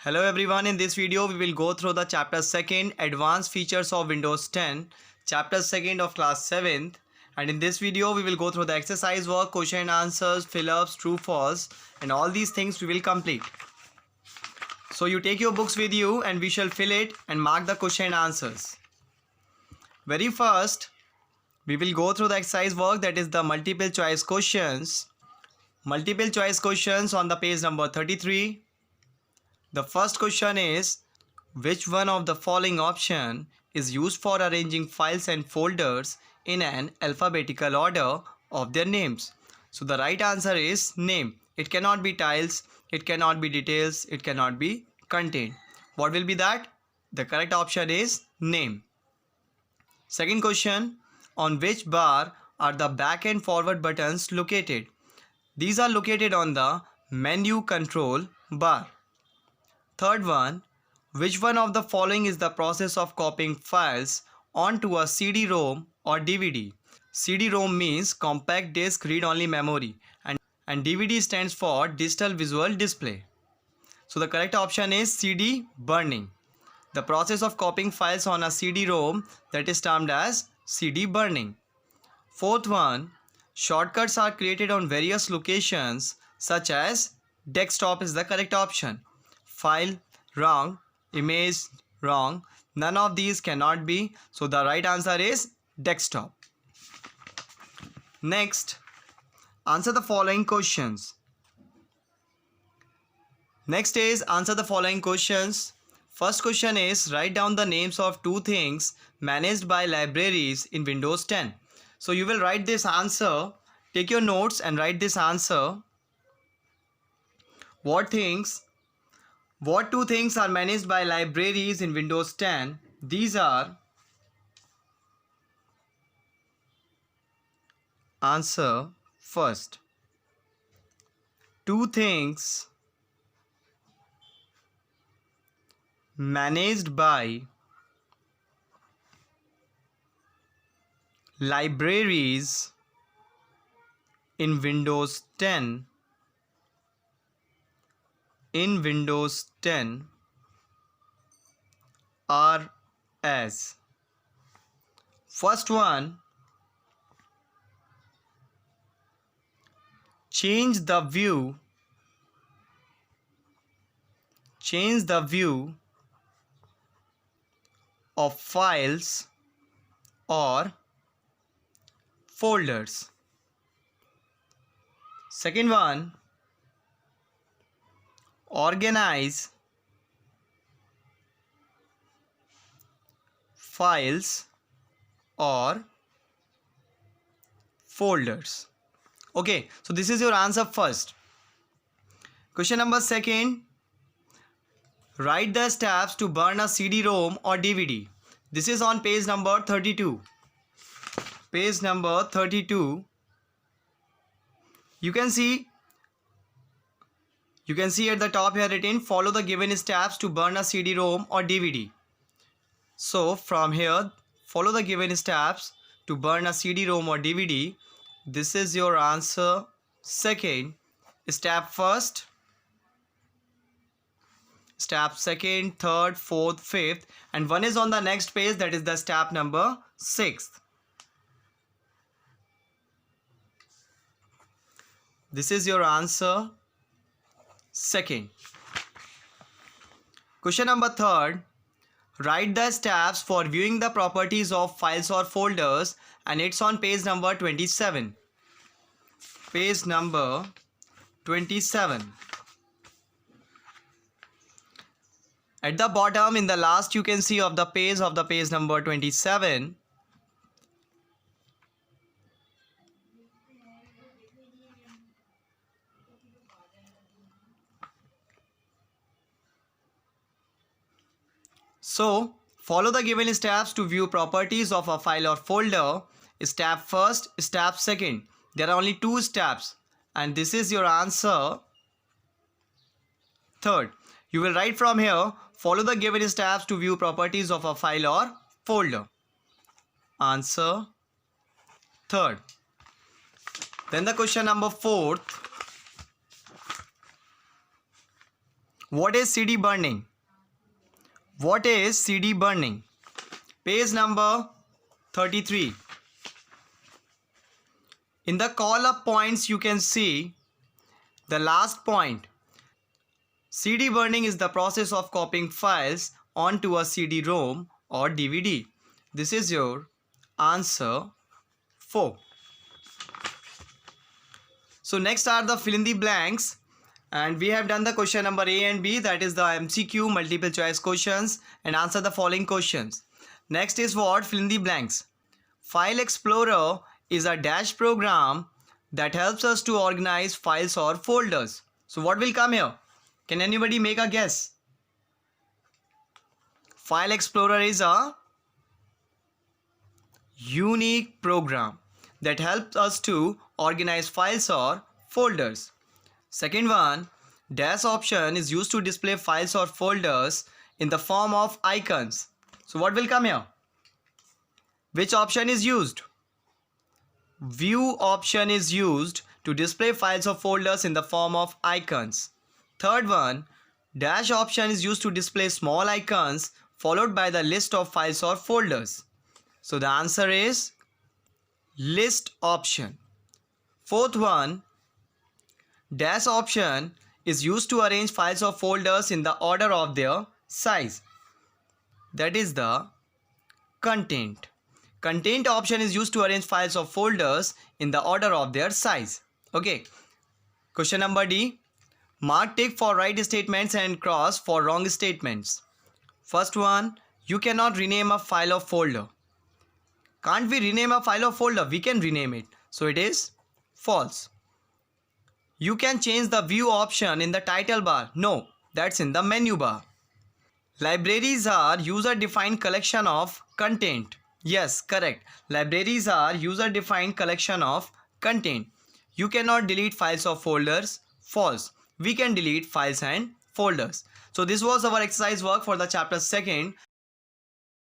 Hello everyone, in this video we will go through the chapter 2nd advanced features of Windows 10, chapter 2nd of class 7th, and in this video we will go through the exercise work, question and answers, fill-ups, true false, and all these things we will complete. So you take your books with you and we shall fill it and mark the question and answers. Very first we will go through the exercise work, that is the multiple choice questions. Multiple choice questions on the page number 33. The first question is, which one of the following option is used for arranging files and folders in an alphabetical order of their names? So the right answer is name. It cannot be tiles, it cannot be details, it cannot be content. What will be that? The correct option is name. Second question, on which bar are the back and forward buttons located? These are located on the menu control bar. Third one, which one of the following is the process of copying files onto a CD-ROM or DVD? CD-ROM means compact disc read-only memory and DVD stands for digital visual display. So the correct option is CD burning. The process of copying files on a CD-ROM, that is termed as CD burning. Fourth one, shortcuts are created on various locations such as desktop is the correct option. File, wrong. Image, wrong. None of these cannot be. So the right answer is desktop. Next, answer the following questions. Next is answer the following questions. First question is, write down the names of two things managed by libraries in Windows 10. So you will write this answer. Take your notes and write this answer. What two things are managed by libraries in Windows 10? These are, answer first. Two things managed by libraries in Windows 10 are as. First one, change the view of files or folders. Second one, organize files or folders. Okay, so this is your answer first. Question number second, write the steps to burn a CD-ROM or DVD. This is on page number 32. Page number 32. You can see at the top here written, follow the given steps to burn a CD-ROM or DVD. So from here, follow the given steps to burn a CD-ROM or DVD. This is your answer second. Step first, step second, third, fourth, fifth, and one is on the next page, that is the step number 6th. This is your answer second. Question number third, write the steps for viewing the properties of files or folders, and it's on page number 27. Page number 27. At the bottom in the last you can see of the page number 27. So follow the given steps to view properties of a file or folder. Step first, step second. There are only two steps and this is your answer third. You will write from here, follow the given steps to view properties of a file or folder. Answer third. Then the question number fourth. What is CD burning? What is CD burning? Page number 33. In the call-up points, you can see the last point. CD burning is the process of copying files onto a CD-ROM or DVD. This is your answer 4. So next are the fill in the blanks, and we have done the question number A and B, that is the MCQ multiple choice questions, and answer the following questions. Next is what? Fill in the blanks. File Explorer is a dash program that helps us to organize files or folders. So what will come here? Can anybody make a guess? File Explorer is a unique program that helps us to organize files or folders. Second one, dash option is used to display files or folders in the form of icons. So what will come here? Which option is used? View option is used to display files or folders in the form of icons. Third one, dash option is used to display small icons followed by the list of files or folders. So the answer is list option. Fourth one, dash option is used to arrange files or folders in the order of their size. That is the content. Content option is used to arrange files or folders in the order of their size. Okay. Question number D. Mark tick for right statements and cross for wrong statements. First one, you cannot rename a file or folder. Can't we rename a file or folder? We can rename it. So it is false. You can change the view option in the title bar. No, that's in the menu bar. Libraries are user-defined collection of content. Yes, correct. Libraries are user-defined collection of content. You cannot delete files or folders. False. We can delete files and folders. So this was our exercise work for the chapter 2nd.